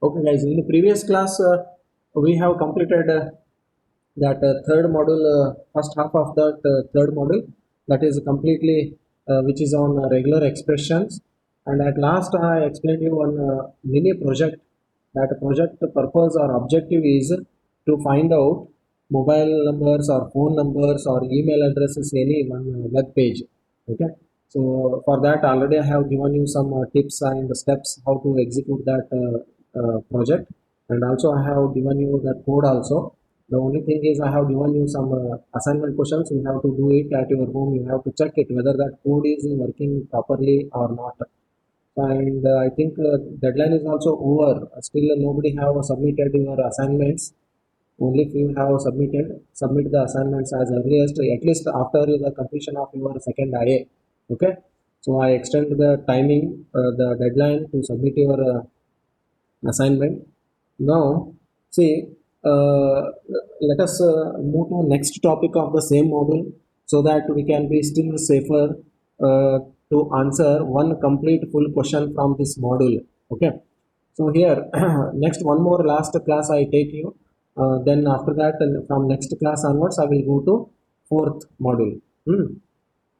Okay, guys. In the previous class, we have completed that third module, first half of that third module, that is completely, which is on regular expressions. And at last, I explained you one mini project. That project purpose or objective is to find out mobile numbers or phone numbers or email addresses any one web page. Okay. So for that, already I have given you some tips and steps how to execute that project, and also I have given you the code also. The only thing is I have given you some assignment questions. You have to do it at your home. You have to check it whether that code is working properly or not. And I think deadline is also over. Still, nobody have submitted your assignments. Only few have submitted. Submit the assignments as earliest, at least after the completion of your second IA. Okay. So I extend the timing, the deadline to submit your assignment. Now, see, uh, let us move to next topic of the same module so that we can be still safer to answer one complete full question from this module. Okay. So here, next one more last class I take you. Then after that, from next class onwards, I will go to fourth module.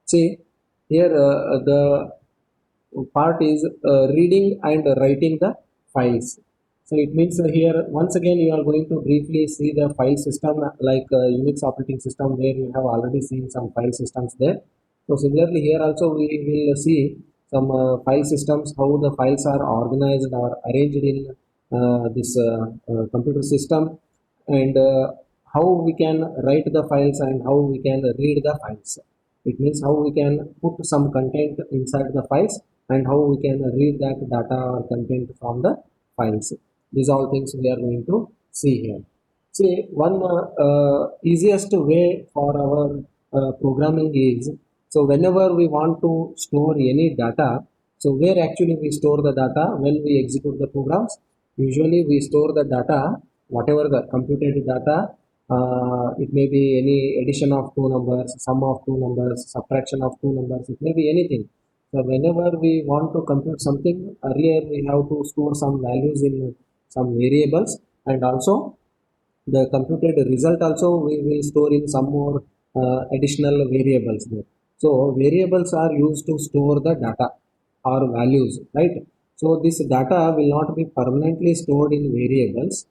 See, here the part is reading and writing the files. So it means here once again you are going to briefly see the file system like Unix operating system where you have already seen some file systems there. So similarly here also we will see some file systems, how the files are organized or arranged in this computer system, and how we can write the files and how we can read the files. It means how we can put some content inside the files and how we can read that data or content from the files. These all things we are going to see here. See, one easiest way for our programming is, so whenever we want to store any data, so where actually we store the data when we execute the programs, usually we store the data, whatever the computed data, it may be any addition of two numbers, sum of two numbers, subtraction of two numbers, it may be anything. So whenever we want to compute something, earlier we have to store some values in some variables, and also the computed result also we will store in some more additional variables there. So variables are used to store the data or values, right? So this data will not be permanently stored in variables,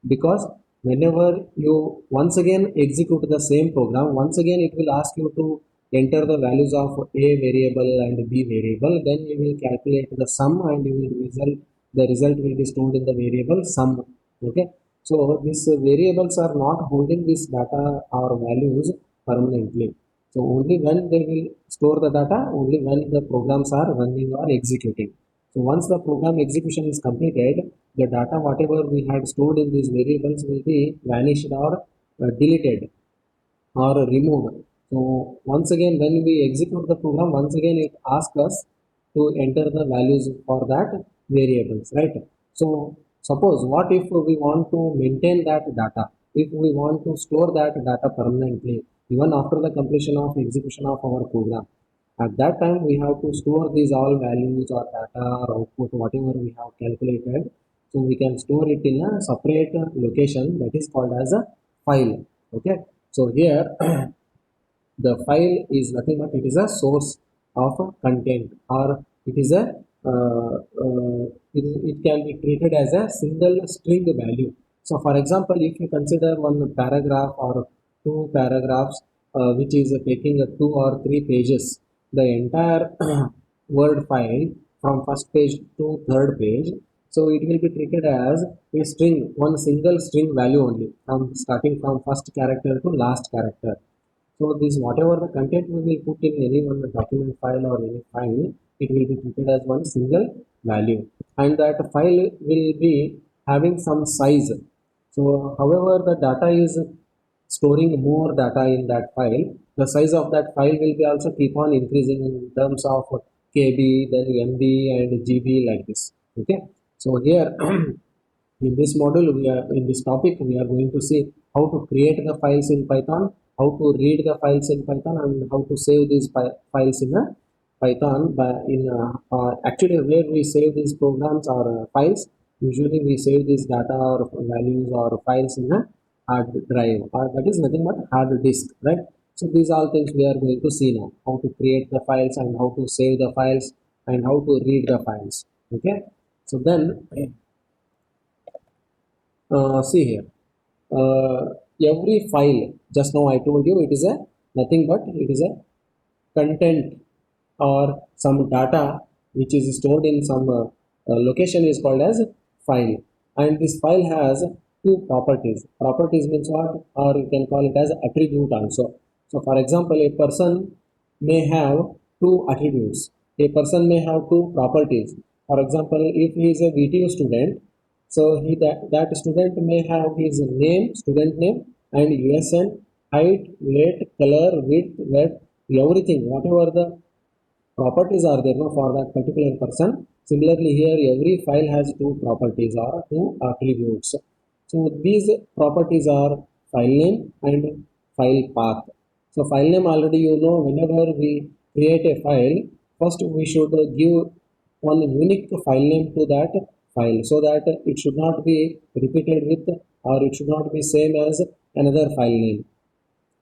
because whenever you once again execute the same program, once again it will ask you to enter the values of a variable and b variable, then you will calculate the sum and you will result, the result will be stored in the variable sum. Okay. So these variables are not holding this data or values permanently. So only when they will store the data, only when the programs are running or executing. So once the program execution is completed, the data whatever we had stored in these variables will be vanished or deleted or removed. So once again, when we execute the program, once again it asks us to enter the values for that variables, right? So suppose what if we want to maintain that data, if we want to store that data permanently, even after the completion of execution of our program, at that time we have to store these all values or data or output, whatever we have calculated. So we can store it in a separate location that is called as a file. Okay. So here the file is nothing but it is a source of content, or it is a it can be treated as a single string value. So for example, if you consider one paragraph or two paragraphs which is taking two or three pages, the entire word file from first page to third page, so it will be treated as a string, one single string value only, from starting from first character to last character. So this whatever the content we will put in any one document file or any file, it will be treated as one single value, and that file will be having some size. So however the data is storing more data in that file, the size of that file will be also keep on increasing in terms of KB, then MB and GB like this. Okay. So here in this module, we are in this topic, we are going to see how to create the files in Python, how to read the files in Python, and how to save these files in a Python. By in actually where we save these programs or files, Usually we save this data or values or files in a hard drive, or that is nothing but hard disk, right? So these all things we are going to see now, how to create the files and how to save the files and how to read the files. Okay, so then see here, uh, every file, just now I told you it is a nothing but it is a content or some data which is stored in some location is called as file, and this file has two properties means what, or you can call it as attribute also. So for example, a person may have two attributes, a person may have two properties. For example, if he is a VTU student, so that student may have his name, student name, and USN, height, weight, color, width, everything, whatever the properties are there no, for that particular person. Similarly here every file has two properties or two attributes. So these properties are file name and file path. So file name already you know, whenever we create a file, first we should give one unique file name to that file, so that it should not be repeated with, or it should not be same as another file name.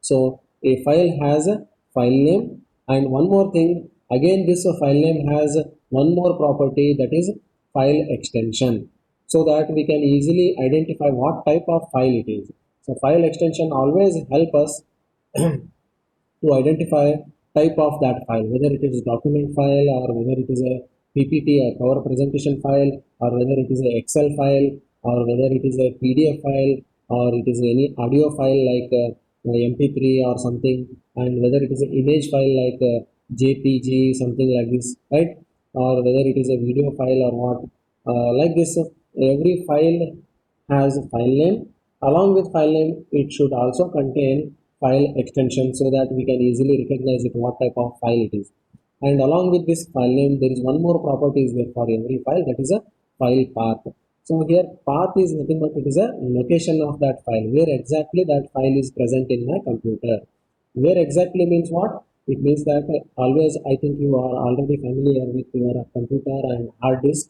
So a file has a file name, and one more thing, again this file name has one more property, that is file extension, so that we can easily identify what type of file it is. So file extension always help us to identify type of that file, whether it is a document file or whether it is a PPT or power presentation file, or whether it is a Excel file, or whether it is a PDF file, or it is any audio file like MP3 or something, and whether it is an image file like JPG, something like this, right? Or whether it is a video file or what, like this. Every file has a file name. Along with file name, it should also contain file extension, so that we can easily recognize it what type of file it is. And along with this file name, there is one more property is there for every file, that is a file path. So here path is nothing but it is a location of that file, where exactly that file is present in my computer. Where exactly means what? It means that always, I think you are already familiar with your computer and hard disk,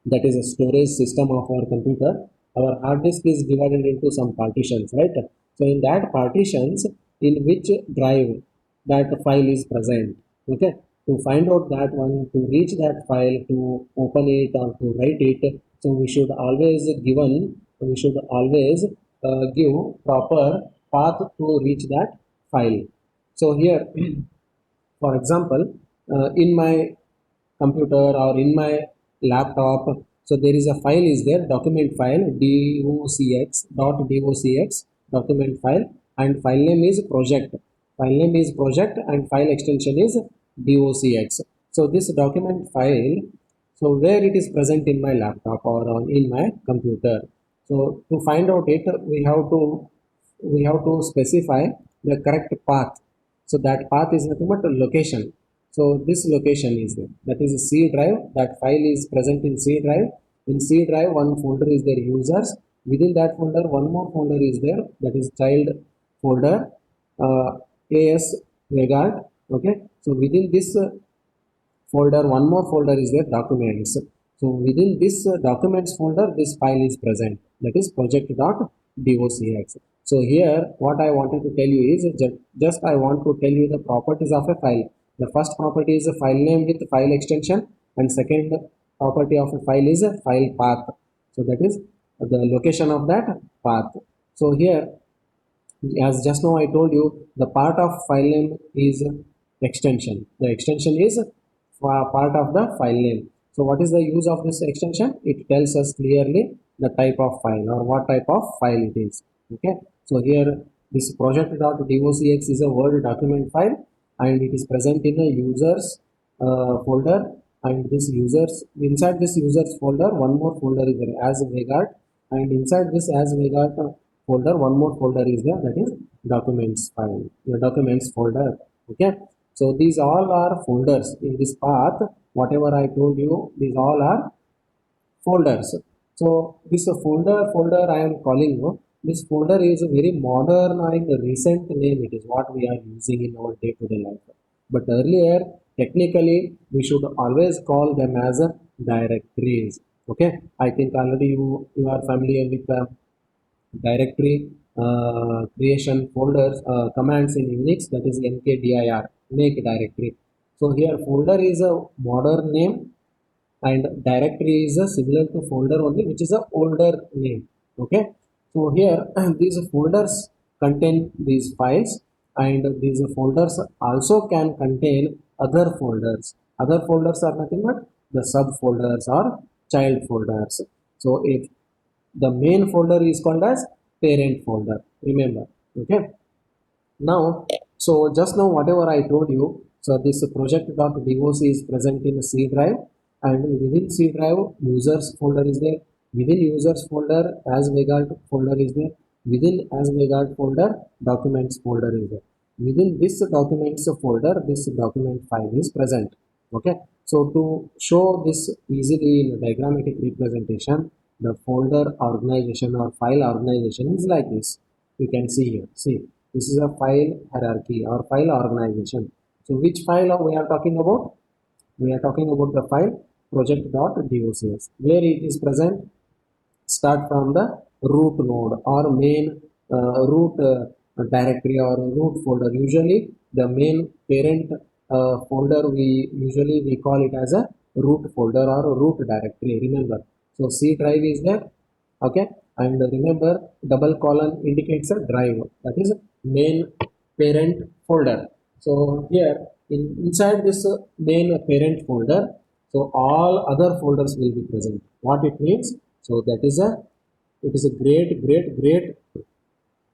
that is a storage system of our computer. Our hard disk is divided into some partitions, right? So in that partitions, in which drive that file is present. Okay, to find out that one, to reach that file, to open it or to write it, so we should always give proper path to reach that file. So here for example, in my computer or in my laptop, so there is a file is there, document file docx document file, and file name is project, and file extension is docx. So this document file, so where it is present in my laptop or in my computer. So to find out it, we have to specify the correct path. So that path is nothing but a location. So this location is there, that is a C drive, that file is present in C drive. In C drive one folder is there, users. Within that folder one more folder is there, that is child folder, uh, as regard. Okay, so within this folder one more folder is there, documents. So within this documents folder this file is present, that is project.docx. So here what I wanted to tell you is just I want to tell you the properties of a file. The first property is a file name with file extension, and second property of a file is a file path, so that is the location of that path. So here, as just now I told you, the part of file name is extension. The extension is part of the file name. So what is the use of this extension? It tells us clearly the type of file or what type of file it is. Okay, so here this project.docx is a word document file, and it is present in a users folder. And this users, inside this users folder one more folder is there, as regard. And inside this as regard folder one more folder is there, that is documents file, the documents folder. Okay, so these all are folders in this path. Whatever I told you, these all are folders. So this folder I am calling you, this folder is a very modern and recent name, it is what we are using in our day-to-day life. But earlier technically we should always call them as directories. Okay, I think already you are familiar with the directory creation folders commands in Unix, that is mkdir, make directory. So here folder is a modern name and directory is a similar to folder only, which is a older name. Okay, so here these folders contain these files, and these folders also can contain other folders. Other folders are nothing but the subfolders or child folders. So if the main folder is called as parent folder, remember. Okay, now, so just now whatever I told you, so this project.doc is present in C drive, and within C drive users folder is there, within users folder as regard folder is there, within as regard folder documents folder is there. Within this documents folder, this document file is present. Okay, so to show this easily in a diagrammatic representation, the folder organization or file organization is like this. You can see here. See, this is a file hierarchy or file organization. So which file we are talking about? We are talking about the file project.docs, where it is present. Start from the root node or main root directory or root folder. Usually the main parent folder, we call it as a root folder or root directory, remember. So C drive is there. Okay, and remember double colon indicates a drive, that is main parent folder. So here inside this main parent folder, so all other folders will be present. What it means? So that is a, it is a great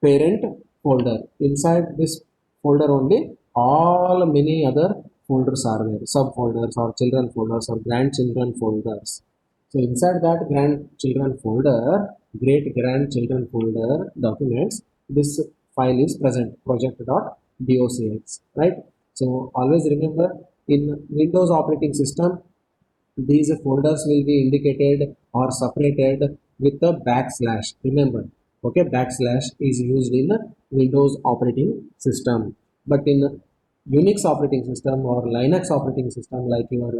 parent folder. Inside this folder only all many other folders are there, subfolders or children folders or grandchildren folders. So inside that grandchildren folder, great grandchildren folder documents, this file is present, project.docx, right? So always remember, in Windows operating system these folders will be indicated or separated with a backslash. Remember, okay, backslash is used in Windows operating system, but in Unix operating system or Linux operating system like your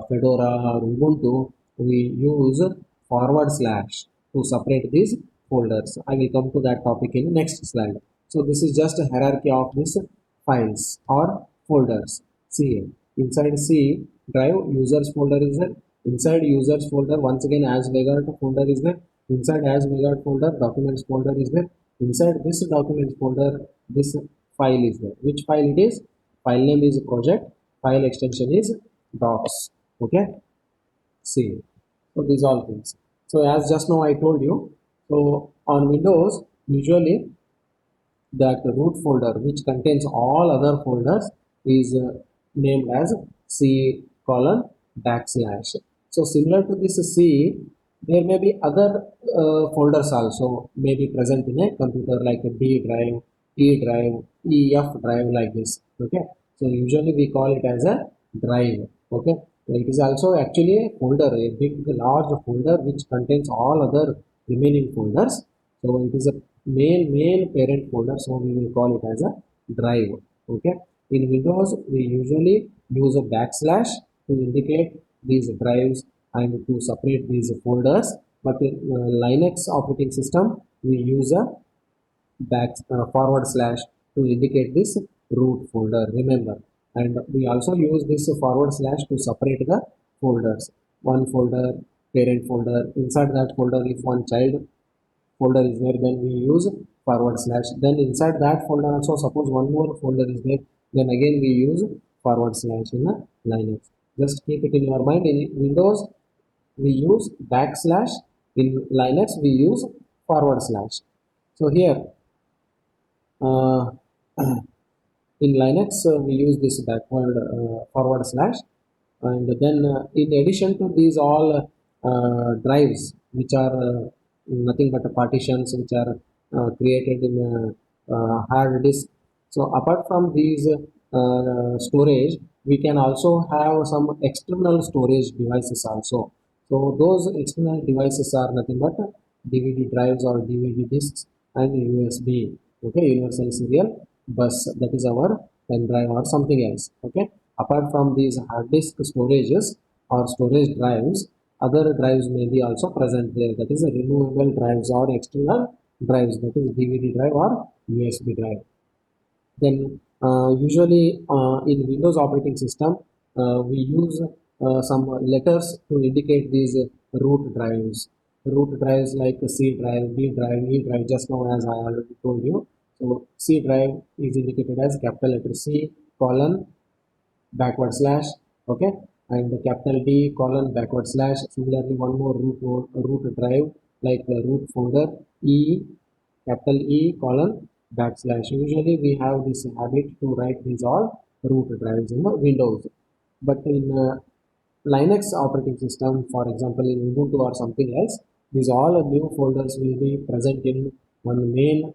Fedora or Ubuntu, we use forward slash to separate these folders. I will come to that topic in next slide. So this is just a hierarchy of these files or folders. See, inside C drive users folder is there. Inside users folder, once again as regard folder is there. Inside as regard folder documents folder is there. Inside this documents folder, this file is there. Which file it is? File name is project, file extension is docs. Okay, see, so these all things. So as just now I told you, so on Windows usually that root folder which contains all other folders is named as C colon backslash. So similar to this C, there may be other folders also may be present in a computer like a D drive, E drive, EF drive, like this. Okay, so usually we call it as a drive. Okay, so it is also actually a folder, a big large folder which contains all other remaining folders. So it is a main parent folder, so we will call it as a drive. Okay, in Windows we usually use a backslash to indicate these drives and to separate these folders, but in Linux operating system we use a forward slash to indicate this root folder, remember. And we also use this forward slash to separate the folders. One folder parent folder, inside that folder if one child folder is there, then we use forward slash. Then inside that folder also suppose one more folder is there, then again we use forward slash in a Linux. Just keep it in your mind. In Windows we use backslash, in Linux we use forward slash. So here uh, in Linux we use this backward forward slash, and then in addition to these all drives which are nothing but partitions which are created in a hard disk. So apart from these storage, we can also have some external storage devices also. So those external devices are nothing but DVD drives or DVD disks and USB, okay, universal serial bus, that is our pen drive or something else. Okay, apart from these hard disk storages or storage drives, other drives may be also present there, that is removable drives or external drives, that is DVD drive or USB drive. Then usually in Windows operating system, we use some letters to indicate these root drives. Root drives like C drive, D drive, E drive, just now as I already told you. So C drive is indicated as capital letter C colon backward slash, okay, and the capital D colon backward slash. Similarly, one more root drive like root folder E capital E colon backslash. Usually we have this habit to write these all root drives in the Windows, but in Linux operating system, for example in Ubuntu or something else, these all new folders will be present in one main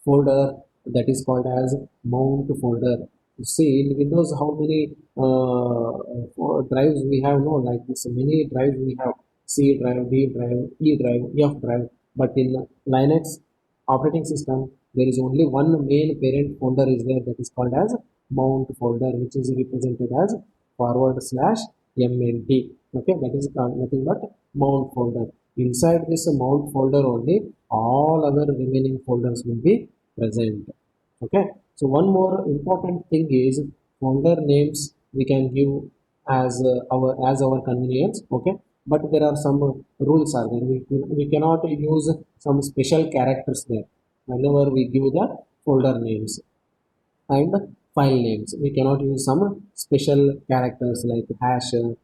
folder that is called as mount folder. You see in Windows how many drives we have, no, like this many drives we have: C drive, D drive, E drive, F drive. But in Linux operating system, there is only one main parent folder is there, that is called as mount folder, which is represented as forward slash mnt. Okay, that is nothing but mount folder. Inside this mount folder only all other remaining folders will be present. Okay, so one more important thing is folder names we can give as our convenience. Okay, but there are some rules are there. We cannot use some special characters there whenever we give the folder names and file names. We cannot use some special characters like hash and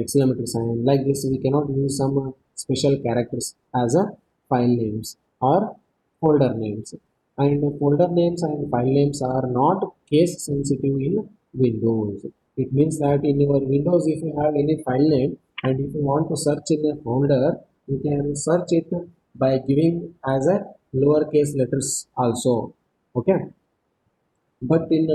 exclamatory sign. Like this, we cannot use some special characters as a file names or folder names. And folder names and file names are not case sensitive in Windows. It means that in your Windows, if you have any file name and if you want to search in a folder, you can search it by giving as a lowercase letters also. Okay, but in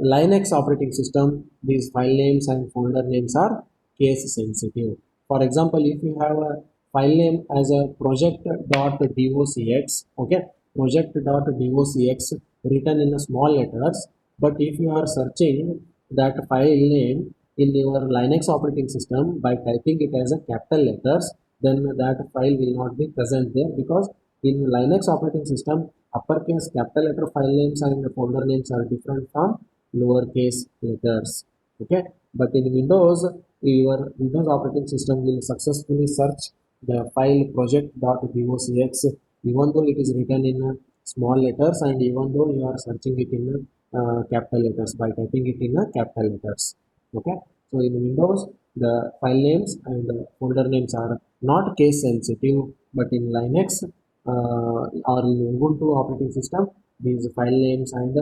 Linux operating system, these file names and folder names are case sensitive. For example, if you have a file name as a project.docx, okay, project.docx written in a small letters, but if you are searching that file name in your Linux operating system by typing it as a capital letters, then that file will not be present there, because in Linux operating system, uppercase capital letter file names and folder names are different from lowercase letters. Okay, but in Windows, your Windows operating system will successfully search the file project.docx even though it is written in small letters and even though you are searching it in capital letters by typing it in capital letters. Okay, so in Windows the file names and folder names are not case sensitive, but in Linux or in Ubuntu operating system, these file names and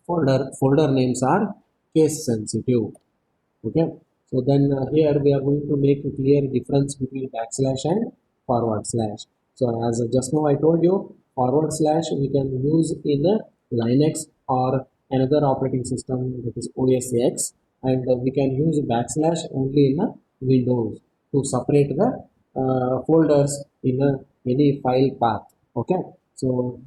folder names are case sensitive. Okay, so then here we are going to make a clear difference between backslash and forward slash. So as just now I told you, forward slash we can use in a Linux or another operating system, that is OS X, and we can use backslash only in a Windows to separate the folders in any file path. Okay, so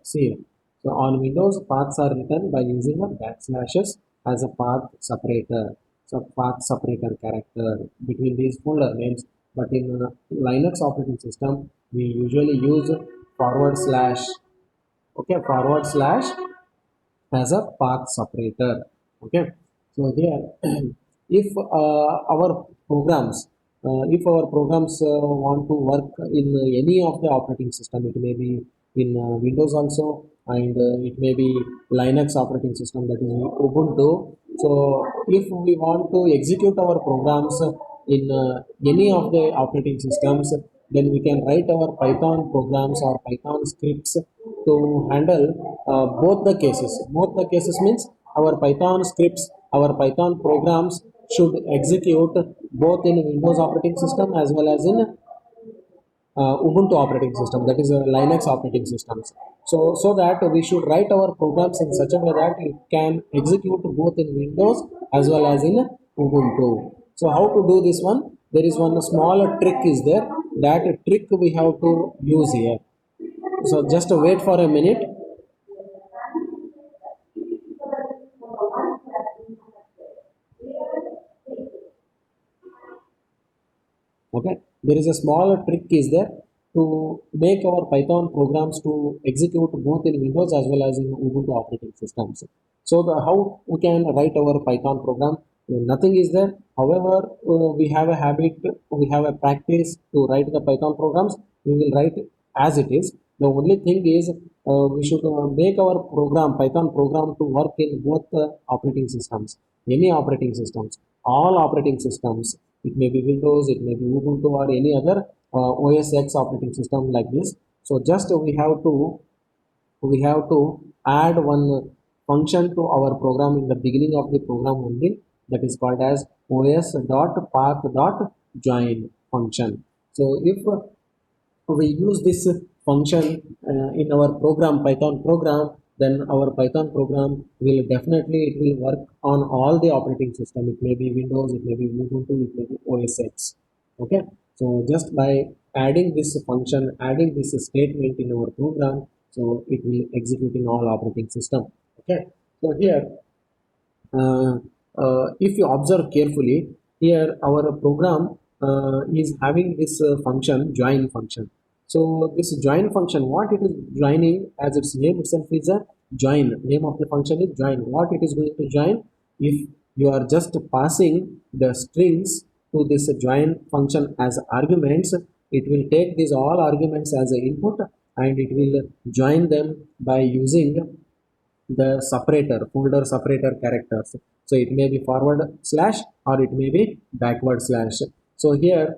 see, so on Windows, paths are written by using a backslashes as a path separator, so path separator character between these folder names. But in Linux operating system, we usually use forward slash. Okay, forward slash as a path separator. Okay, so here if our programs want to work in any of the operating system, it may be in Windows also, and it may be Linux operating system, that is Ubuntu. So if we want to execute our programs in any of the operating systems, then we can write our Python programs or Python scripts to handle both the cases. Both the cases means our Python scripts, our Python programs should execute both in Windows operating system as well as in Ubuntu operating system, that is Linux operating systems. So that we should write our programs in such a way that it can execute both in Windows as well as in Ubuntu. So how to do this one? There is one small trick is there. That trick we have to use here. So just wait for a minute. Okay, there is a small trick is there to make our Python programs to execute both in Windows as well as in Ubuntu operating systems. So how we can write our Python program? Nothing is there. However, we have a habit, we have a practice to write the Python programs. We will write as it is. The only thing is we should make our program, Python program, to work in both operating systems, any operating systems, all operating systems. It may be Windows, it may be Ubuntu, or any other OS X operating system like this. So just we have to add one function to our program in the beginning of the program only, that is called as os.path.join function. So if we use this function in our program, Python program, then our Python program will definitely, it will work on all the operating system. It may be Windows, it may be Ubuntu, it may be OS X. Okay, so just by adding this function, adding this statement in our program, so it will execute in all operating system. Okay, so here uh, if you observe carefully, here our program is having this function, join function. So this join function, what it is joining, as its name itself is a join, name of the function is join. What it is going to join? If you are just passing the strings to this join function as arguments, it will take these all arguments as an input and it will join them by using the separator, folder separator characters. So it may be forward slash or it may be backward slash. So here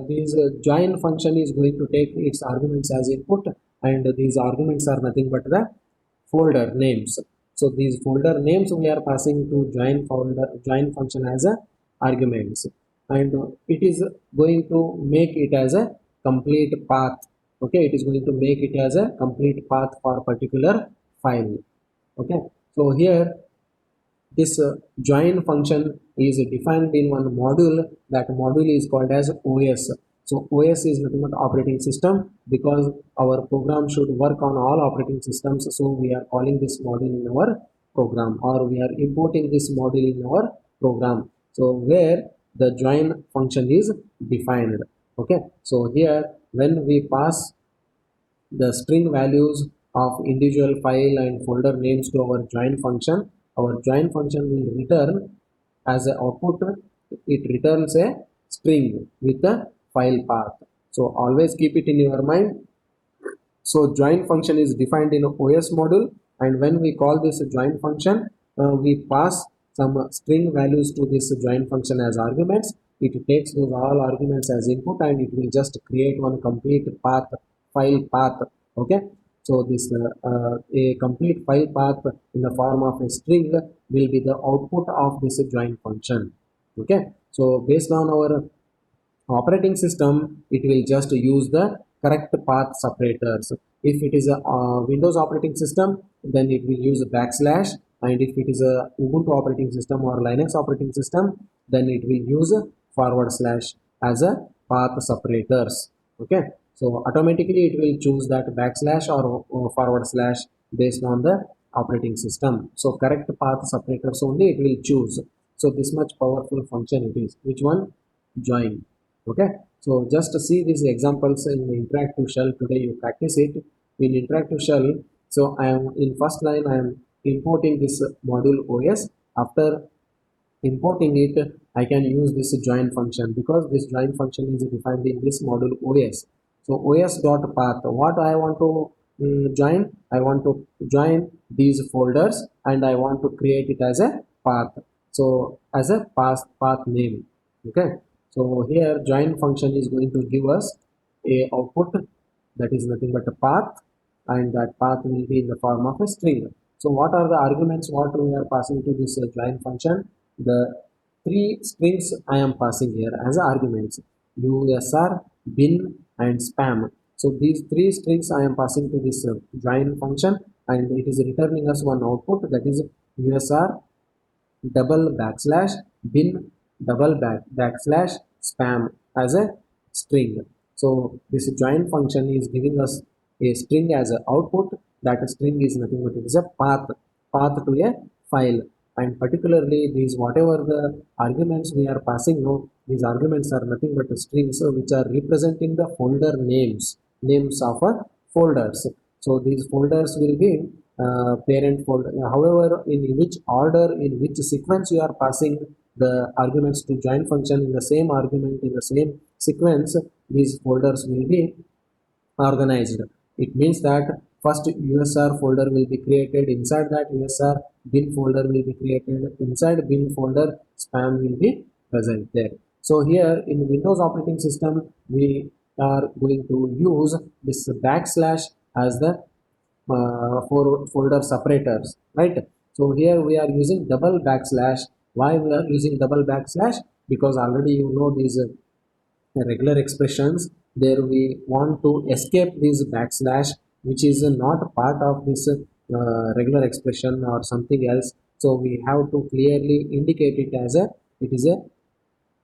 this join function is going to take its arguments as input, and these arguments are nothing but the folder names. So these folder names we are passing to join function as a arguments, and it is going to make it as a complete path. Okay, it is going to make it as a complete path for particular file. Okay, so here this join function is defined in one module. That module is called as OS. So OS is nothing but operating system, because our program should work on all operating systems. So we are calling this module in our program, or we are importing this module in our program, so where the join function is defined. Okay, so here when we pass the string values of individual file and folder names to our join function, our join function will return as an output, it returns a string with the file path. So always keep it in your mind. So join function is defined in OS module, and when we call this join function, we pass some string values to this join function as arguments. It takes those all arguments as input and it will just create one complete path, file path. Okay, so this a complete file path in the form of a string will be the output of this join function. Okay, so based on our operating system, it will just use the correct path separators. If it is a Windows operating system, then it will use a backslash, and if it is a Ubuntu operating system or Linux operating system, then it will use a forward slash as a path separators. Okay, so automatically it will choose that backslash or forward slash based on the operating system. So correct path separators only it will choose. So this much powerful function it is. Which one? Join. Okay, so just to see these examples in the interactive shell, today you practice it in interactive shell. So I am in first line, I am importing this module OS. After importing it, I can use this join function, because this join function is defined in this module OS. So os dot path, what I want to join, I want to join these folders and I want to create it as a path, so as a path name. Okay, so here join function is going to give us a output that is nothing but a path, and that path will be in the form of a string. So what are the arguments what we are passing to this join function? The three strings I am passing here as arguments: USR, bin, and spam. So these three strings I am passing to this join function, and it is returning us one output, that is USR double backslash bin double backslash spam as a string. So this join function is giving us a string as an output. That string is nothing but it is a path to a file, and particularly these whatever the arguments we are passing, no, These arguments are nothing but strings which are representing the folder names of folders. So these folders will be parent folder. However, in which order, in which sequence you are passing the arguments to join function, in the same argument, in the same sequence, these folders will be organized. It means that first USR folder will be created, inside that USR bin folder will be created, inside bin folder spam will be present there. So here in Windows operating system we are going to use this backslash as the for folder separators, right? So here we are using double backslash. Why we are using double backslash? Because already you know these regular expressions, there we want to escape this backslash which is not part of this regular expression or something else. So we have to clearly indicate it as a, it is a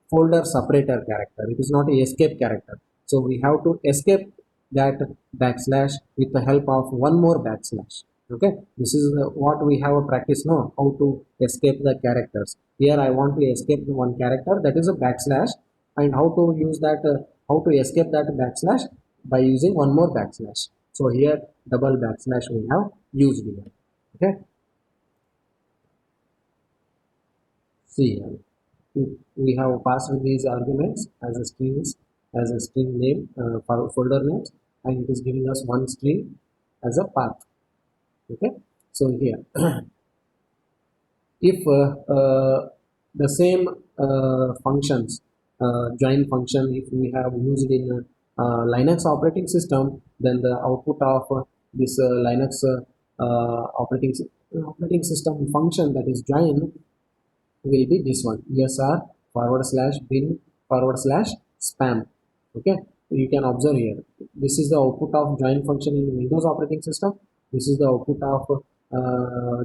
folder separator character, it is not a escape character. So we have to escape that backslash with the help of one more backslash. Okay, this is what we have a practice now, how to escape the characters. Here I want to escape the one character, that is a backslash, and how to use that, how to escape that backslash, by using one more backslash. So here double backslash we have used here. Okay, see here we have passed these arguments as a strings, as a string name, for folder names, and it is giving us one string as a path. Okay, so here if the same functions, join function, if we have used in Linux operating system, then the output of this Linux operating system function, that is join, will be this one, ESR forward slash bin forward slash spam. Okay, you can observe here, this is the output of join function in Windows operating system, this is the output of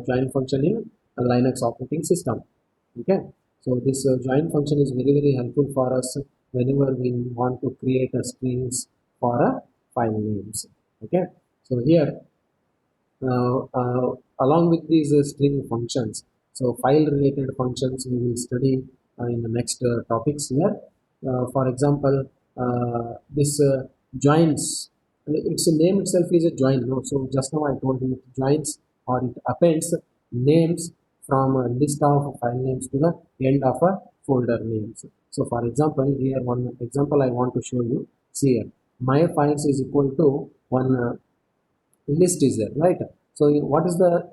join function in Linux operating system. Okay, so this join function is very helpful for us whenever we want to create a strings for a file names. Okay, so here along with these string functions, so file related functions we will study in the next topics here. For example, this joins, its name itself is a join, no? So just now I told you it joins or it appends names from a list of file names to the end of a folder names. So for example, here one example I want to show you. See here, my files is equal to one list is there, right? So what is the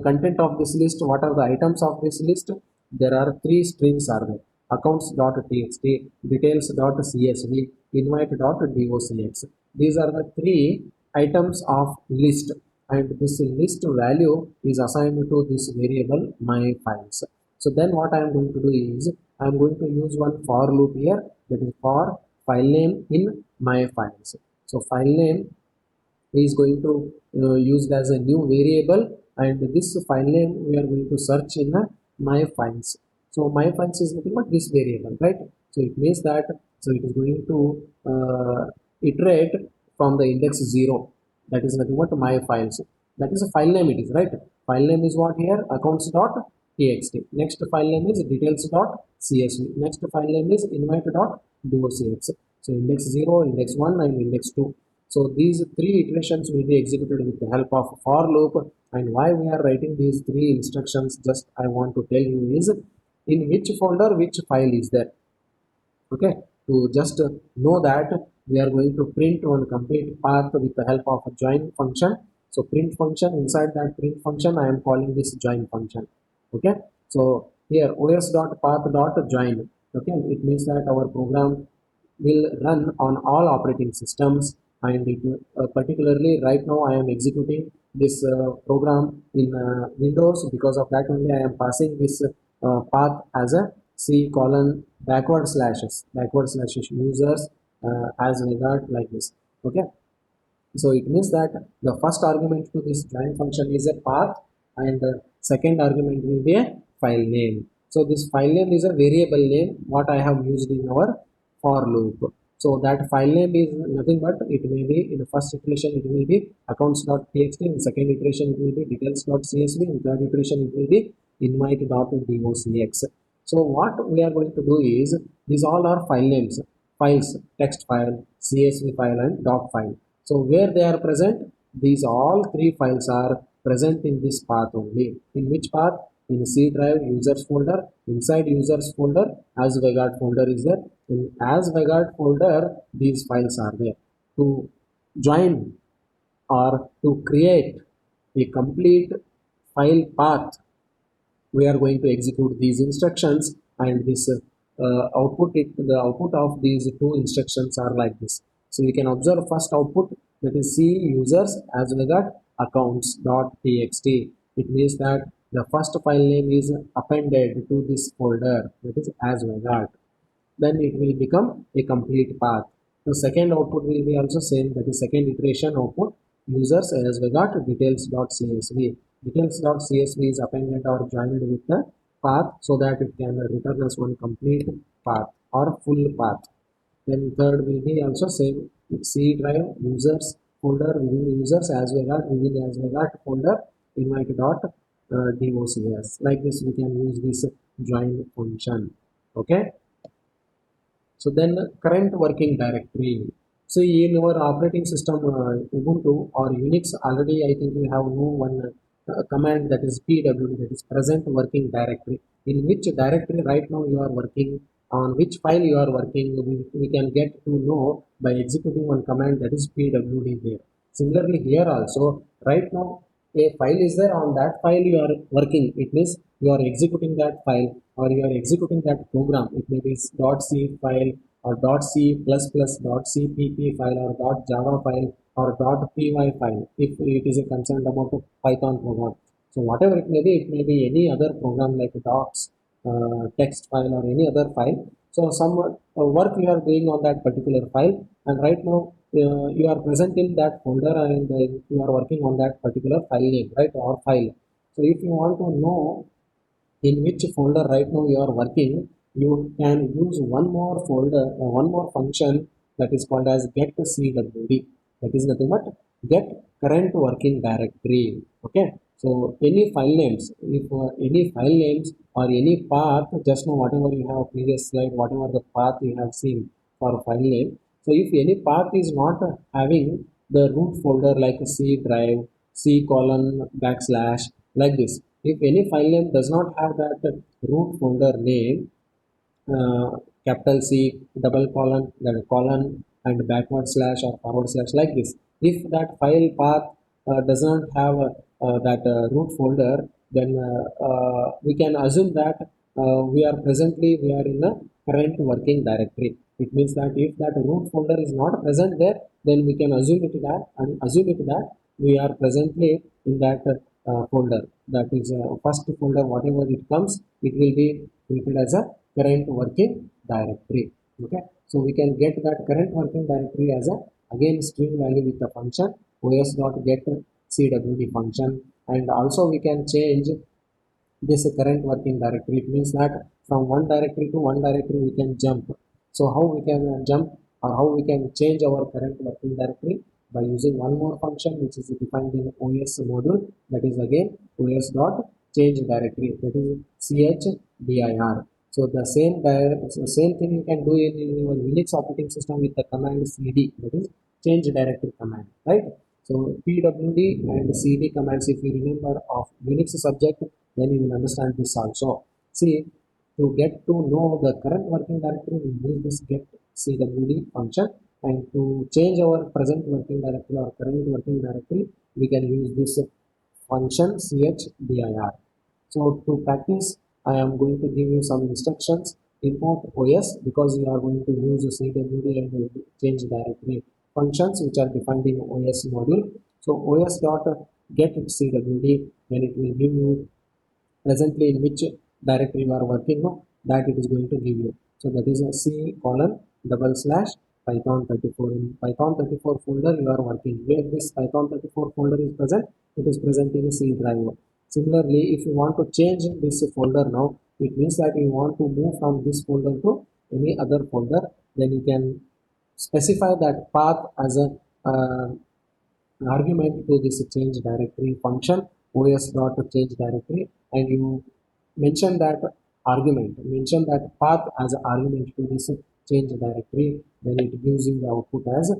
content of this list? What are the items of this list? There are three strings are there: accounts.txt, details.csv, invite.docx. These are the three items of list, and this list value is assigned to this variable my files. So then what I am going to do is I am going to use one for loop here, that is for file name in my files. So file name is going to used as a new variable, and this file name we are going to search in my files. So my files is nothing but this variable, right? So it means that, so it is going to iterate from the index 0, that is nothing but my files, that is a file name, it is right. File name is what here, accounts.txt. Next file name is details.csv. Next file name is invite.docx. So index 0, index 1 and index 2. So these three iterations will be executed with the help of for loop. And why we are writing these three instructions, just I want to tell you, is in which folder which file is there. Okay, to just know that, we are going to print one complete path with the help of a join function. So print function, inside that print function I am calling this join function. Okay, so here os.path.join. Okay, it means that our program will run on all operating systems, and it, particularly right now I am executing this program in Windows. Because of that only I am passing this path as a C colon backward slashes users as regard like this. Okay, so it means that the first argument to this join function is a path, and the second argument will be a file name. So this file name is a variable name what I have used in our for loop. So that file name is nothing but, it may be in the first iteration it will be accounts.txt, in second iteration it will be details.csv, in third iteration it will be invite.docx. So what we are going to do is, these all are file names, files, text file, CSV file and doc file. So where they are present, these all three files are present in this path only. In which path? In C drive users folder. Inside users folder, as Vegard folder is there. In as Vegard folder, these files are there. To join or to create a complete file path, we are going to execute these instructions, and this the output of these two instructions are like this. So you can observe first output, that is C users as well as accounts dot txt. It means that the first file name is appended to this folder, that is as well as, then it will become a complete path. The second output will be also same, that is second iteration output users as we got details.csv. Details.csv is appended or joined with the path so that it can return us one complete path or full path. Then third will be also same, C drive users folder within users as well as within as well as folder invite dot docs. Like this we can use this join function. Okay. So then current working directory. So in our operating system Ubuntu or Unix, already I think we have no one command, that is pwd, that is present working directory. In which directory right now you are working, on which file you are working, we can get to know by executing one command, that is pwd there. Similarly here also, right now a file is there, on that file you are working, it means you are executing that file or you are executing that program. It may be .c file or .c++, .cpp file or .java file or .py file if it is a concerned about a Python program. So whatever it may be any other program like docs, text file or any other file. So some work you are doing on that particular file, and right now you are present in that folder and you are working on that particular file name, right, or file. So if you want to know in which folder right now you are working, you can use one more folder, one more function, that is called as get cwd. That is nothing but get current working directory. Okay. So any file names, if any file names or any path, just know whatever you have previous slide, whatever the path you have seen for file name. So if any path is not having the root folder like C drive, C colon backslash, like this, if any file name does not have that root folder name, capital C, double colon, then colon, and backward slash or forward slash, like this. If that file path does not have that root folder, then we can assume that we are in a current working directory. It means that if that root folder is not present there, then we can assume it that we are presently in that folder. That is first folder, whatever it comes, it will be treated as a current working directory. Okay. So we can get that current working directory as a, again, string value with the function os.get function. And also we can change this current working directory. It means that from one directory to one directory we can jump. So how we can jump or how we can change our current working directory? By using one more function which is defined in OS module, that is again os dot change directory, that is chdir. So the same thing you can do in your Unix operating system with the command cd, that is change directory command, right? So pwd and cd commands, if you remember of Unix subject, then you will understand this also. See, to get to know the current working directory, we use this get cwd function, and to change our present working directory or current working directory, we can use this function chdir. So to practice, I am going to give you some instructions. Import OS, because you are going to use cwd and change directory functions which are defined in OS module. So os dot get cwd, then it will give you presently in which directory you are working on, that it is going to give you. So that is a C colon double slash Python 34. In Python 34 folder you are working. Where this Python 34 folder is present, it is present in a C drive. Similarly, if you want to change this folder now, it means that you want to move from this folder to any other folder, then you can specify that path as a argument to this change directory function os dot change directory, and you mention that argument. Mention that path as an argument to this change directory, then it gives you the output as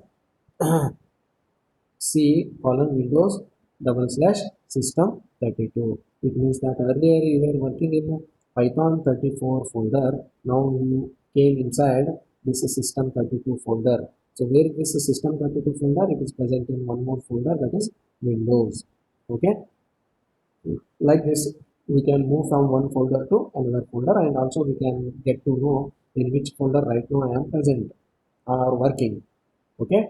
C colon Windows double slash system 32. It means that earlier you were working in Python 34 folder. Now you came inside this system 32 folder. So where is this system 32 folder? It is present in one more folder, that is Windows. Okay. Like this, we can move from one folder to another folder, and also we can get to know in which folder right now I am present or working. Okay.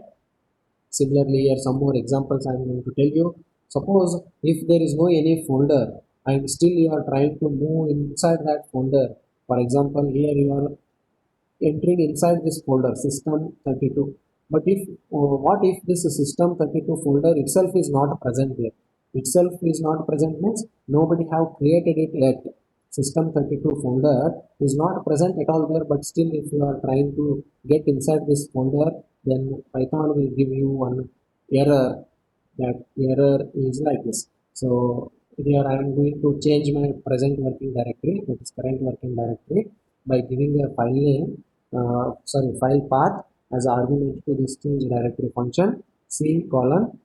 Similarly, here some more examples I am going to tell you. Suppose if there is no any folder and still you are trying to move inside that folder. For example, here you are entering inside this folder system 32, but if what if this system 32 folder itself is not present there? Itself is not present means nobody have created it yet. System 32 folder is not present at all there, but still if you are trying to get inside this folder, then Python will give you one error. That error is like this. So here I am going to change my present working directory, that is current working directory, by giving a file name, file path as argument to this change directory function. C colon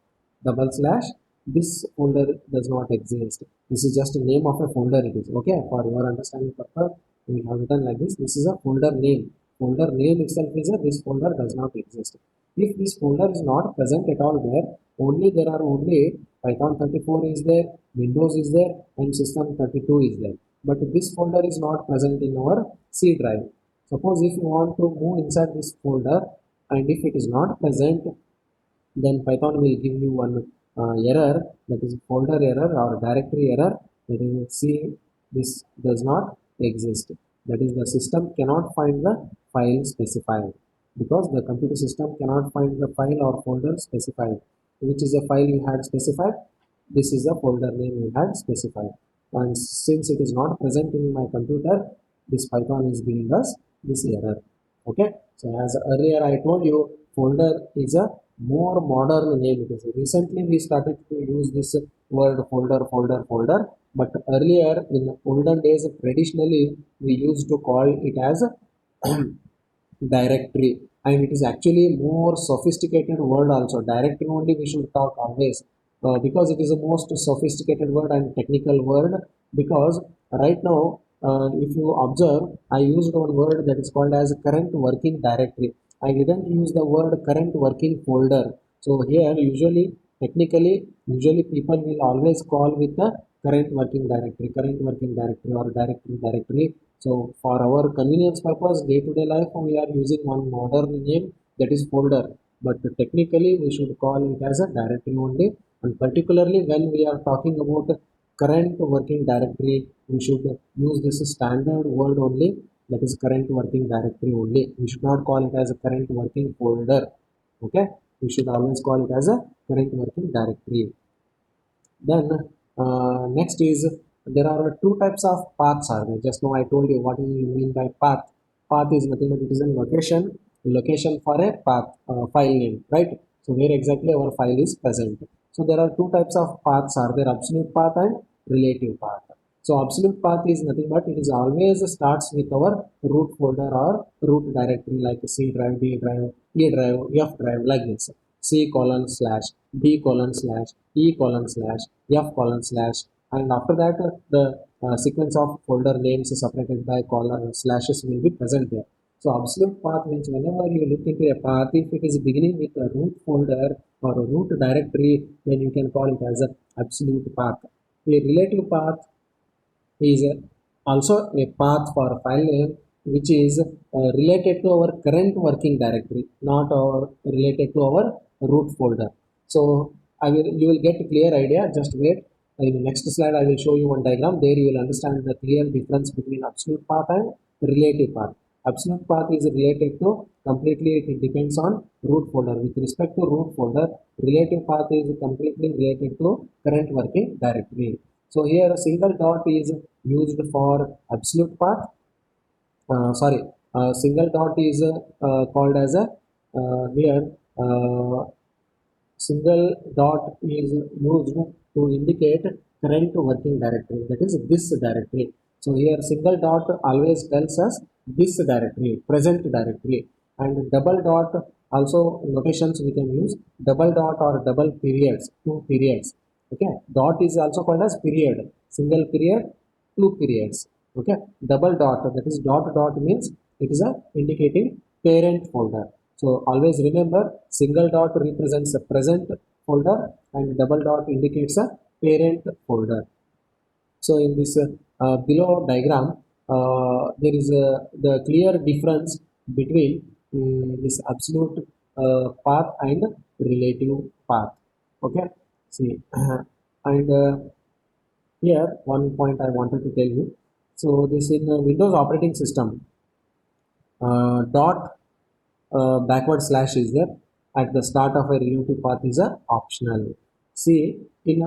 double slash this folder does not exist. This is just a name of a folder. It is okay for your understanding purpose. We have written like this. This is a folder name. Folder name itself is a this folder does not exist. If this folder is not present at all there, only there are only Python 34 is there, Windows is there, and System 32 is there. But this folder is not present in our C drive. Suppose if you want to move inside this folder and if it is not present, then Python will give you one error, that is folder error or directory error, that is see this does not exist. That is the system cannot find the file specified, because the computer system cannot find the file or folder specified. Which is a file you had specified? This is a folder name you had specified. And since it is not present in my computer, this Python is giving us this error. Okay. So as earlier I told you, folder is a more modern name. It is recently we started to use this word folder, but earlier in olden days traditionally we used to call it as directory, and it is actually more sophisticated word also. Directory only we should talk always, because it is the most sophisticated word and technical word. Because right now, if you observe, I used one word that is called as current working directory. I didn't use the word current working folder. So here technically usually people will always call with the current working directory or directory. So for our convenience purpose, day-to-day life, we are using one modern name, that is folder. But technically, we should call it as a directory only. And particularly when we are talking about current working directory, we should use this standard word only, that is current working directory only. We should not call it as a current working folder. Okay, we should always call it as a current working directory. Then next is, there are two types of paths are there. Just now I told you what do you mean by path. Path is nothing but it is a location for a path, file name, right? So where exactly our file is present. So there are two types of paths are there: absolute path and relative path. So absolute path is nothing but it is always starts with our root folder or root directory, like C drive, D drive, E drive, F drive, like this. C colon slash, D colon slash, E colon slash, F colon slash, and after that the sequence of folder names separated by colon slashes will be present there. So absolute path means whenever you look into a path, if it is beginning with a root folder or a root directory, then you can call it as an absolute path. A relative path is also a path for a file name which is related to our current working directory, not our related to our root folder. So you will get a clear idea. Just wait. In the next slide, I will show you one diagram. There you will understand the clear difference between absolute path and relative path. Absolute path is related to completely, it depends on root folder. With respect to root folder, relative path is completely related to current working directory. So here a single dot is used for absolute path. Sorry, single dot is called as a here single dot is used to indicate current working directory, that is this directory. So here single dot always tells us this directory, present directory, and double dot also notations we can use double dot or double periods, two periods. Okay, dot is also called as period, single period, two periods. Okay, double dot, that is dot dot means it is a indicating parent folder. So always remember single dot represents a present folder and double dot indicates a parent folder. So in this below diagram, there is the clear difference between this absolute path and relative path. Okay, see, and here one point I wanted to tell you. So this in Windows operating system, dot backward slash is there at the start of a relative path is a optional. See, in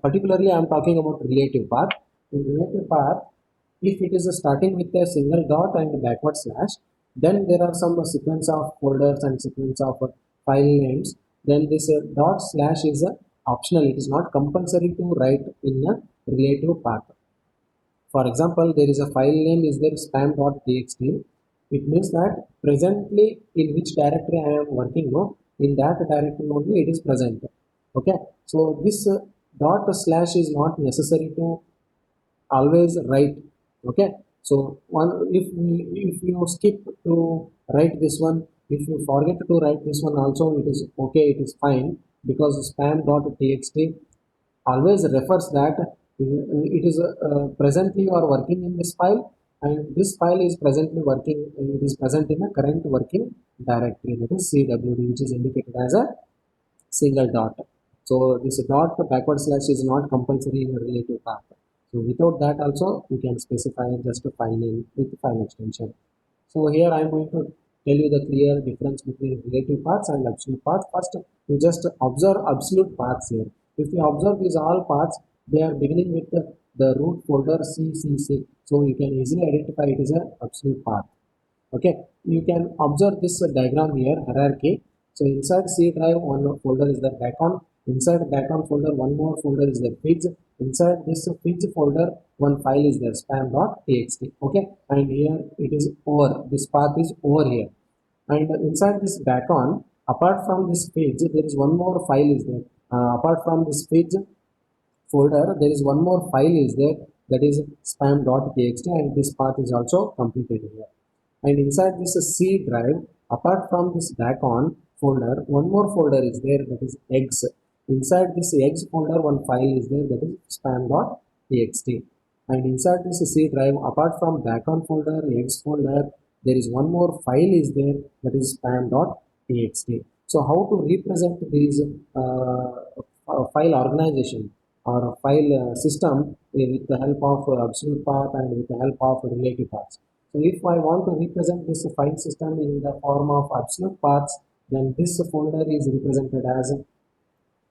particularly I am talking about relative path. In relative path, if it is starting with a single dot and backward slash, then there are some sequence of folders and sequence of file names. Then this dot slash is optional. It is not compulsory to write in a relative path. For example, there is a file name is there spam.txt. It means that presently in which directory I am working no, in that directory only it is present. Okay, so this dot slash is not necessary to always write. Okay, so one if you skip to write this one, if you forget to write this one also, it is okay, it is fine, because spam.txt always refers that it is presently you are working in this file, and this file is presently working, it is present in a current working directory, that is cwd, which is indicated as a single dot. So this dot backward slash is not compulsory in a relative path. So without that also you can specify just a file name with file extension. So here I am going to tell you the clear difference between relative paths and absolute paths. First, you just observe absolute paths here. If you observe these all paths, they are beginning with the root folder CCC. So you can easily identify it is an absolute path. Okay, you can observe this diagram here, hierarchy. So inside C drive one folder is the backon, inside backon folder one more folder is the feeds, inside this feeds folder one file is there spam.txt. Okay, and here it is over, this path is over here, and inside this backon, apart from this feeds there is one more file is there, apart from this feeds folder there is one more file is there, that is spam.txt, and this path is also completed here. And inside this C drive, apart from this backon folder, one more folder is there, that is eggs. Inside this eggs folder one file is there, that is spam.txt. And inside this C drive, apart from backon folder, eggs folder, there is one more file is there, that is spam.txt. So how to represent these file organization or file system with the help of absolute path and with the help of relative paths. So if I want to represent this file system in the form of absolute paths, then this folder is represented as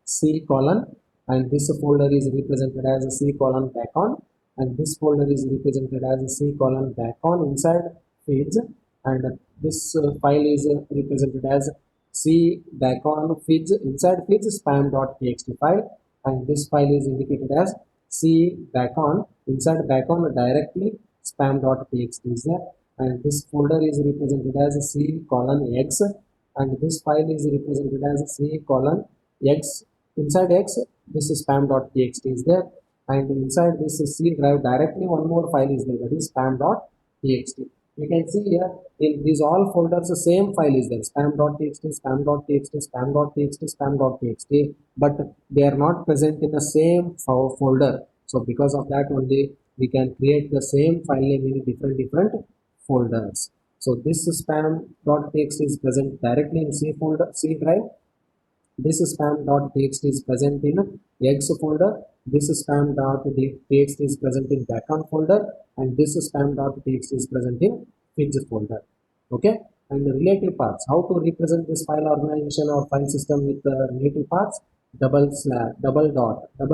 C colon, and this folder is represented as C colon backon, and this folder is represented as C colon backon inside feeds, and this file is represented as C backon feeds inside feeds spam.txt file, and this file is indicated as C backon inside backon directly spam.txt is there, and this folder is represented as C colon x, and this file is represented as C colon x inside x, this is spam.txt is there, and inside this C drive directly one more file is there, that is spam.txt. You can see here in these all folders the same file is there, spam.txt, spam.txt, spam.txt, spam.txt, but they are not present in the same folder. So because of that only we can create the same file name in different folders. So this spam.txt is present directly in C folder, C drive. This spam.txt is present in eggs folder, this spam.txt is present in background folder, and this spam.txt is present in feeds folder. Okay, and the relative paths, how to represent this file organization or file system with the relative paths? Double slash, double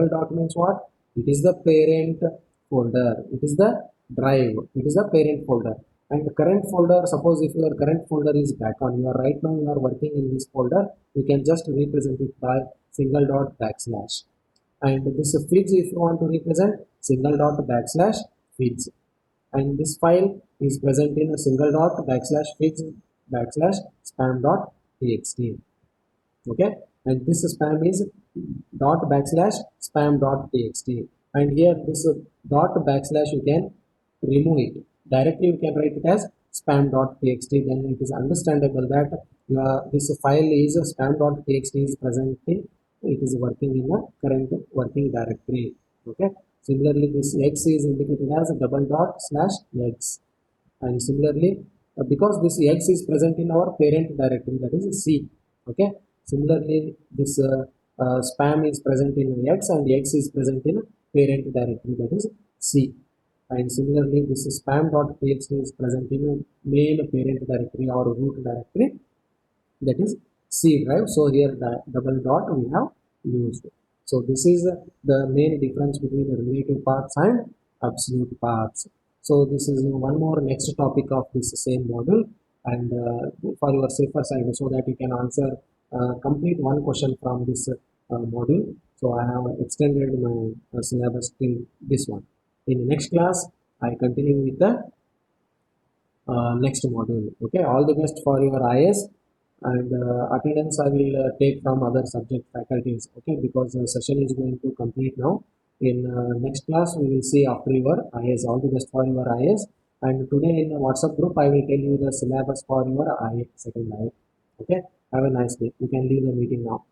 dot means what? It is the parent folder, it is the drive, it is the parent folder. And the current folder, suppose if your current folder is backon, you are right now you are working in this folder, you can just represent it by single dot backslash. And this feeds, if you want to represent, single dot backslash figs, and this file is present in a single dot backslash figs backslash spam dot txt. Okay, and this spam is dot backslash spam dot txt, and here this dot backslash you can remove it directly. You can write it as spam dot txt, then it is understandable that this file is spam dot txt is presently it is working in the current working directory. Okay, similarly this x is indicated as a double dot slash x, and similarly because this x is present in our parent directory, that is c. Okay, similarly this spam is present in x and x is present in parent directory, that is c, and similarly this spam.txt is present in main parent directory or root directory, that is C drive. So here the double dot we have used. So this is the main difference between the relative paths and absolute paths. So this is one more next topic of this same module, and for your safer side so that you can answer complete one question from this module. So I have extended my syllabus till this one. In the next class, I continue with the next module. Okay, all the best for your IS, and attendance I will take from other subject faculties. Okay, because the session is going to complete now. In next class we will see after your IS. All the best for your IS, and today in the WhatsApp group I will tell you the syllabus for your I second I. Okay, have a nice day. You can leave the meeting now.